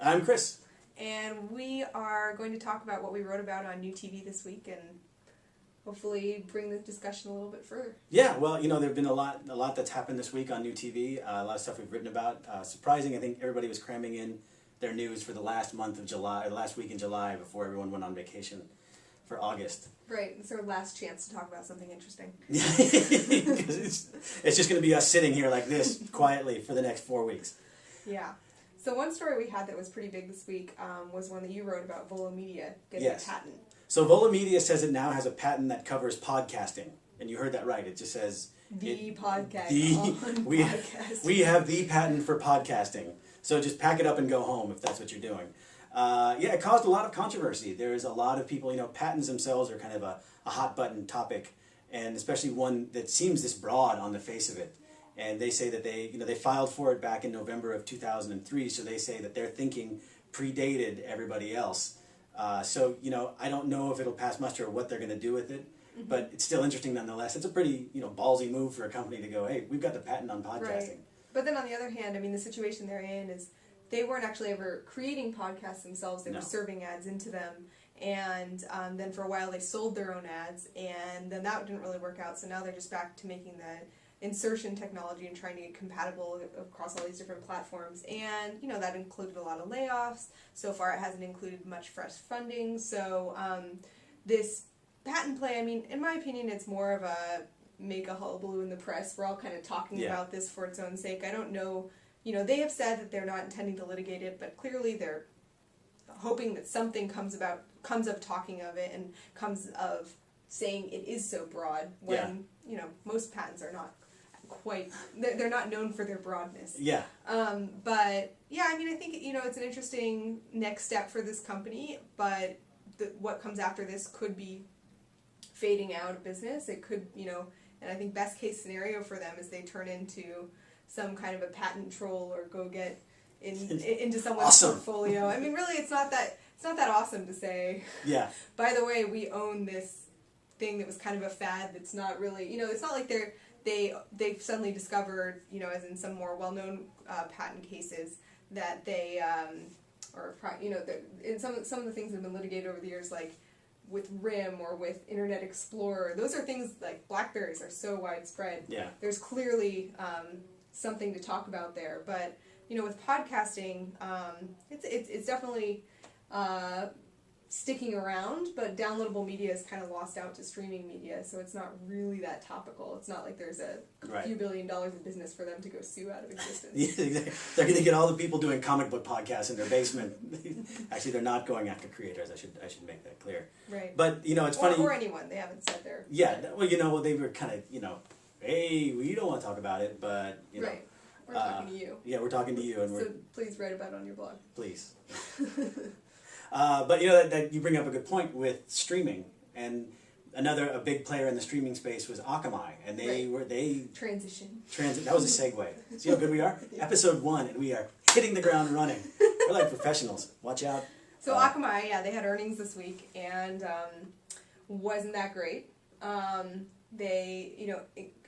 I'm Chris. And we are going to talk about what we wrote about on NewTeeVee this week and hopefully bring the discussion a little bit further. Yeah, well, there have been a lot that's happened this week on NewTeeVee. A lot of stuff we've written about. Surprising, I think everybody was cramming in their news for the last month of July, the last week in July before everyone went on vacation for August. Right, it's our last chance to talk about something interesting. It's just going to be us sitting here like this quietly for the next 4 weeks. Yeah. So one story we had that was pretty big this week was one that you wrote about Volo Media getting a patent. So Volo Media says it now has a patent that covers podcasting. And you heard that right. It just says... podcasting. We have the patent for podcasting. So just pack it up and go home if that's what you're doing. It caused a lot of controversy. There's a lot of people, patents themselves are kind of a hot button topic. And especially one that seems this broad on the face of it. And they say that they filed for it back in November of 2003. So they say that their thinking predated everybody else. So I don't know if it'll pass muster or what they're going to do with it, but it's still interesting nonetheless. It's a pretty ballsy move for a company to go, hey, we've got the patent on podcasting. Right. But then on the other hand, I mean, the situation they're in is they weren't actually ever creating podcasts themselves. They were serving ads into them, and then for a while they sold their own ads, and then that didn't really work out. So now they're just back to making the insertion technology and trying to get compatible across all these different platforms, and that included a lot of layoffs. So far it hasn't included much fresh funding, so this patent play, I mean, in my opinion, it's more of a make a hullabaloo in the press. We're all kind of talking about this for its own sake. I don't know, they have said that they're not intending to litigate it, but clearly they're hoping that something comes of talking of it and comes of saying it is so broad when most patents are not quite, they're not known for their broadness. Yeah. But yeah, I mean, I think it's an interesting next step for this company, but what comes after this could be fading out of business. It could, and I think best case scenario for them is they turn into some kind of a patent troll or go get into someone's portfolio. I mean, really, it's not that awesome to say. Yeah. By the way, we own this thing that was kind of a fad. That's not really, it's not like they've suddenly discovered, as in some more well-known patent cases, that they, in some of the things that have been litigated over the years, like with RIM or with Internet Explorer, those are things like BlackBerries are so widespread. Yeah. There's clearly something to talk about there, but with podcasting, it's definitely sticking around, but downloadable media is kind of lost out to streaming media, so it's not really that topical. It's not like there's a few $1 billion of business for them to go sue out of existence. Yeah, exactly. They're going to get all the people doing comic book podcasts in their basement. Actually, they're not going after creators. I should make that clear. Right. But it's funny. Or anyone. They haven't said their. Yeah. Well, they were kind of hey, we don't want to talk about it, but Right. We're talking to you. Yeah, we're talking to you, and so please write about it on your blog. Please. But that you bring up a good point with streaming, and a big player in the streaming space was Akamai, and they transition. That was a segue. See how good we are? Yeah. Episode 1, and we are hitting the ground running. We're like professionals. Watch out. So Akamai, they had earnings this week, and wasn't that great. They,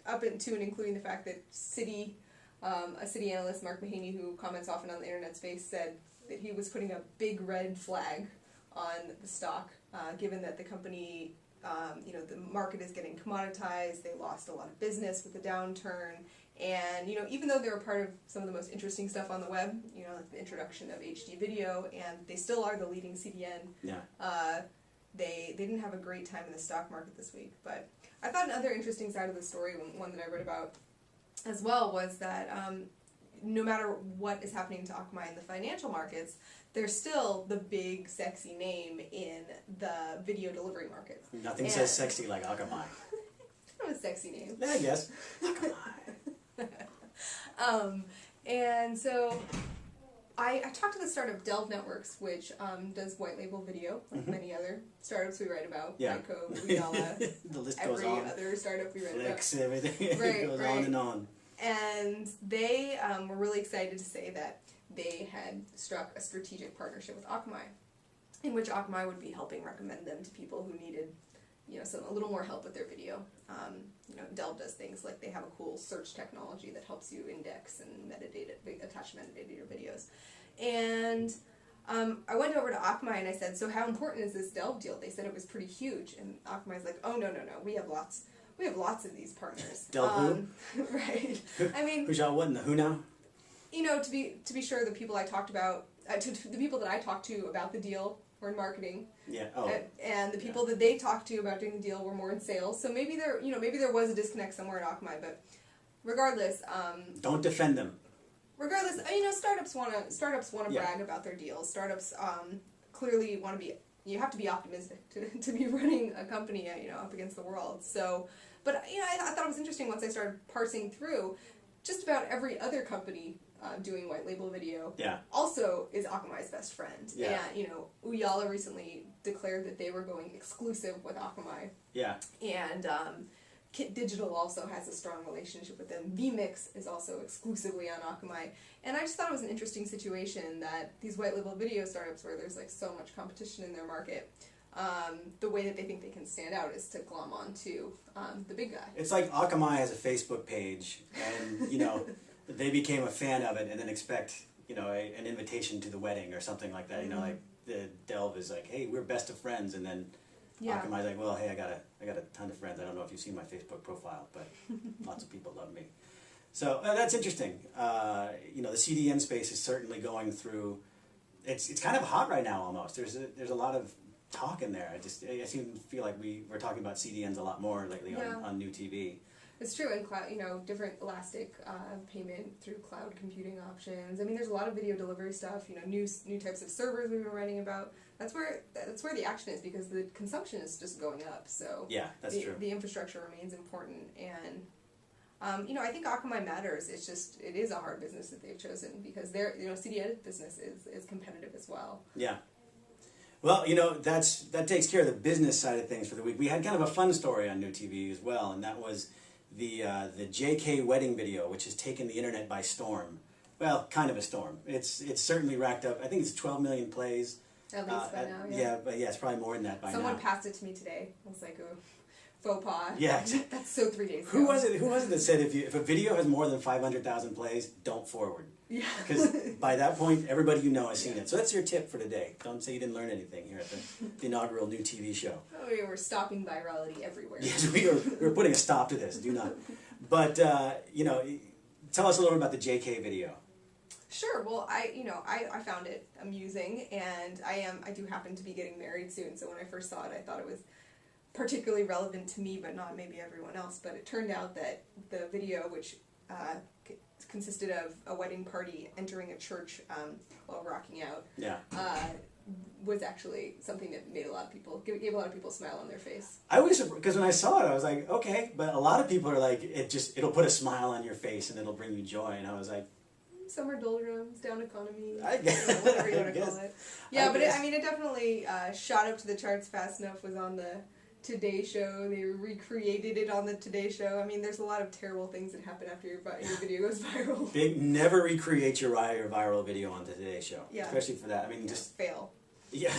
up into and including the fact that a city analyst, Mark Mahaney, who comments often on the internet space, said that he was putting a big red flag on the stock, given that the company, the market is getting commoditized, they lost a lot of business with the downturn, and, even though they were part of some of the most interesting stuff on the web, like the introduction of HD video, and they still are the leading CDN, they didn't have a great time in the stock market this week. But I thought another interesting side of the story, one that I wrote about as well, was that no matter what is happening to Akamai in the financial markets, they're still the big, sexy name in the video delivery market. Nothing says sexy like Akamai. Not a sexy name. Yeah, I guess. Akamai. And so I talked to the startup Delve Networks, which does white label video, like many other startups we write about. Yeah. Ico, Udala, the list goes on. every other startup we write Flicks, about. everything. Right, It goes on and on. And they were really excited to say that they had struck a strategic partnership with Akamai, in which Akamai would be helping recommend them to people who needed, a little more help with their video. Delve does things like they have a cool search technology that helps you index and attach metadata to your videos. And I went over to Akamai and I said, so how important is this Delve deal? They said it was pretty huge. And Akamai's like, oh, no. We have lots of these partners. Delve who? Right. I mean... Who's y'all what in the who now? You know, to be sure, the people I talked about, the people that I talked to about the deal were in marketing. Yeah. Oh. And the people that they talked to about doing the deal were more in sales. So maybe there was a disconnect somewhere at Akamai, but regardless, don't defend them. Regardless, startups want to brag about their deals. Startups clearly want to be. You have to be optimistic to be running a company, up against the world. So, but I thought it was interesting once I started parsing through. Just about every other company doing white label video also is Akamai's best friend. Yeah. And, Uyala recently declared that they were going exclusive with Akamai. Yeah. And Kit Digital also has a strong relationship with them. vMix is also exclusively on Akamai. And I just thought it was an interesting situation that these white label video startups where there's like so much competition in their market, the way that they think they can stand out is to glom onto the big guy. It's like Akamai has a Facebook page, and they became a fan of it, and then expect an invitation to the wedding or something like that. Mm-hmm. Like the Delve is like, hey, we're best of friends, and then Akamai's like, well, hey, I got a ton of friends. I don't know if you've seen my Facebook profile, but lots of people love me. So that's interesting. The CDN space is certainly going through. It's kind of hot right now almost. There's a lot of talk in there. I seem to feel like we're talking about CDNs a lot new lately on NewTeeVee. It's true, and cloud, different elastic payment through cloud computing options. I mean, there's a lot of video delivery stuff. New types of servers we've been writing about. That's where the action is because the consumption is just going up. So yeah, that's true. The infrastructure remains important, and I think Akamai matters. It's just it is a hard business that they've chosen because their CDN business is competitive as well. Yeah. Well, that takes care of the business side of things for the week. We had kind of a fun story on NewTeeVee as well, and that was the JK wedding video, which has taken the internet by storm. Well, kind of a storm. It's certainly racked up. I think it's 12 million plays. At least by now, yeah. Yeah, but it's probably more than that by now. Someone passed it to me today. It was like a faux pas. Yeah. That's so 3 days ago. Who was it that said if a video has more than 500,000 plays, don't forward? Yeah. Because by that point, everybody has seen it. So that's your tip for today. Don't say you didn't learn anything here at the inaugural NewTeeVee show. Oh, we were stopping virality everywhere. Yes, we're putting a stop to this. Do not. But, tell us a little bit about the JK video. Sure. Well, I found it amusing, and I do happen to be getting married soon, so when I first saw it, I thought it was particularly relevant to me, but not maybe everyone else. But it turned out that the video, which consisted of a wedding party entering a church while rocking out, was actually something that made gave a lot of people a smile on their face. I was because when I saw it, I was like, okay, but a lot of people are like, it'll put a smile on your face and it'll bring you joy, and I was like, summer doldrums, down economy, I guess, whatever you want to call it. Yeah, but it definitely shot up to the charts fast enough. Was on the Today Show. They recreated it on the Today Show. I mean, there's a lot of terrible things that happen after your video goes viral. Never recreate your viral video on the Today Show. Yeah. Especially for that. I mean, just fail. Yeah.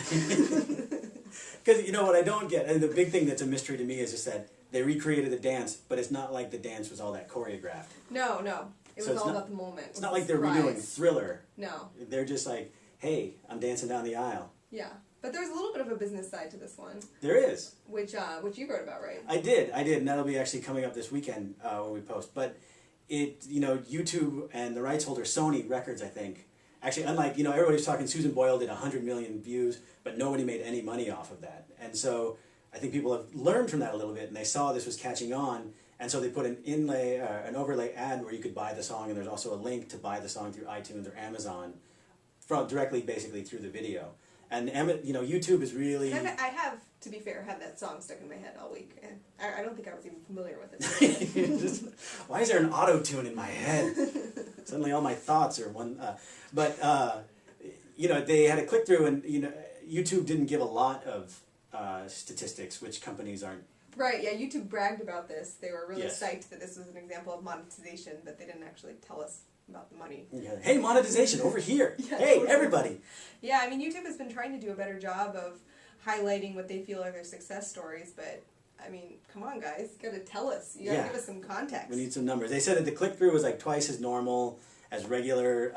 Because what I don't get, and the big thing that's a mystery to me is just that they recreated the dance, but it's not like the dance was all that choreographed. No. It was all about the moment. It's not like they're redoing Thriller. No. They're just like, hey, I'm dancing down the aisle. Yeah. But there's a little bit of a business side to this one. There is. Which you wrote about, right? I did, and that'll be actually coming up this weekend when we post. But YouTube and the rights holder, Sony Records, I think, actually, unlike, everybody's talking Susan Boyle did 100 million views, but nobody made any money off of that. And so I think people have learned from that a little bit, and they saw this was catching on, and so they put an overlay ad where you could buy the song, and there's also a link to buy the song through iTunes or Amazon, directly, basically, through the video. And YouTube is really... And I have, to be fair, had that song stuck in my head all week. And I don't think I was even familiar with it. Why is there an auto-tune in my head? Suddenly all my thoughts are one... they had a click-through, and YouTube didn't give a lot of statistics, which companies aren't... Right, yeah, YouTube bragged about this. They were really psyched that this was an example of monetization, but they didn't actually tell us about the money. Yeah. Hey, monetization, over here. Hey, everybody. Yeah, I mean, YouTube has been trying to do a better job of highlighting what they feel are their success stories, but, I mean, come on, guys. You got to tell us. You got to give us some context. We need some numbers. They said that the click-through was like twice as normal, as regular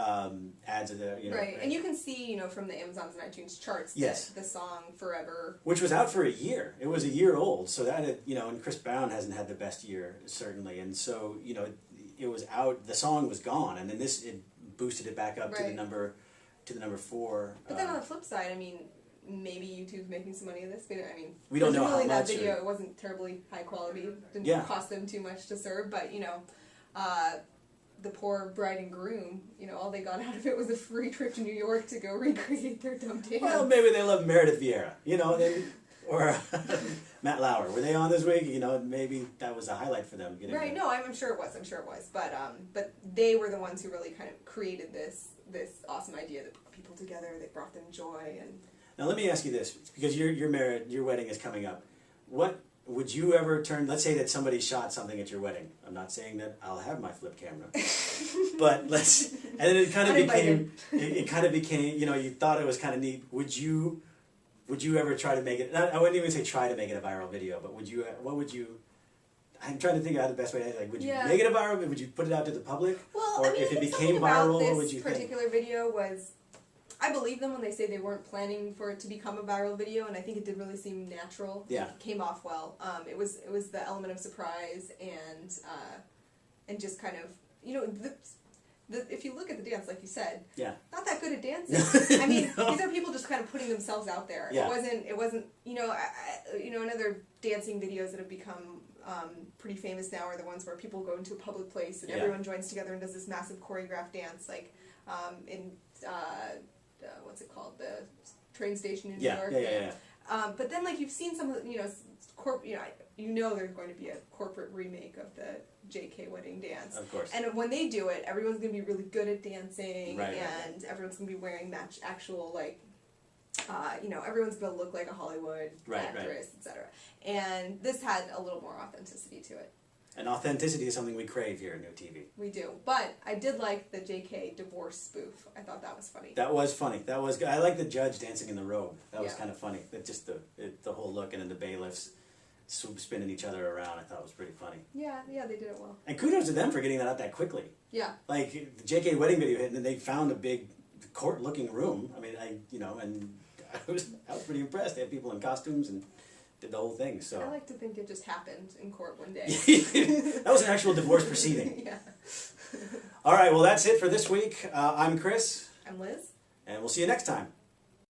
ads of the right. And you can see from the Amazon's and iTunes charts yes. that the song Forever, which was out for a year. It was a year old, so that and Chris Brown hasn't had the best year certainly, and so it was out. The song was gone, and then it boosted it back up to the number 4. But then on the flip side, I mean, maybe YouTube's making some money in this video. I mean, we don't know how much. That video it wasn't terribly high quality. It didn't cost them too much to serve, but the poor bride and groom, all they got out of it was a free trip to New York to go recreate their dumb dance. Well, maybe they love Meredith Vieira, or Matt Lauer. Were they on this week? Maybe that was a highlight for them. Right? No, I'm sure it was. But they were the ones who really kind of created this awesome idea that brought people together. They brought them joy. And now let me ask you this, because your wedding is coming up. What would you ever turn? Let's say that somebody shot something at your wedding. I'm not saying that I'll have my flip camera, but and then it kind of became. It kind of became. You thought it was kind of neat. Would you ever try to make it? I wouldn't even say try to make it a viral video, but would you? What would you? I'm trying to think of how the best way to would you make it a viral? Would you put it out to the public? Well, or if it became viral, what would you think? This particular video was. I believe them when they say they weren't planning for it to become a viral video, and I think it did really seem natural. Yeah. It came off well. It was the element of surprise and just kind of if you look at the dance, like you said, not that good at dancing. I mean, these are people just kind of putting themselves out there. Yeah. It wasn't another dancing videos that have become pretty famous now are the ones where people go into a public place and everyone joins together and does this massive choreographed dance, like in what's it called, the train station in New York. But then you've seen some of the, there's going to be a corporate remake of the JK wedding dance. Of course. And when they do it, everyone's going to be really good at dancing, right. Everyone's going to be wearing actual everyone's going to look like a Hollywood actress, etc. And this had a little more authenticity to it. And authenticity is something we crave here at NewTeeVee. We do. But I did like the JK divorce spoof. I thought that was funny. That was funny. That was good. I like the judge dancing in the robe. That was kind of funny. Just the whole look, and then the bailiffs spinning each other around. I thought it was pretty funny. Yeah, they did it well. And kudos to them for getting that out that quickly. Yeah. Like, the JK wedding video hit, and then they found a big court-looking room. I mean, and I was pretty impressed. They had people in costumes and did the whole thing. So I like to think it just happened in court one day. That was an actual divorce proceeding. Yeah. All right, well, that's it for this week. I'm Chris. I'm Liz. And we'll see you next time.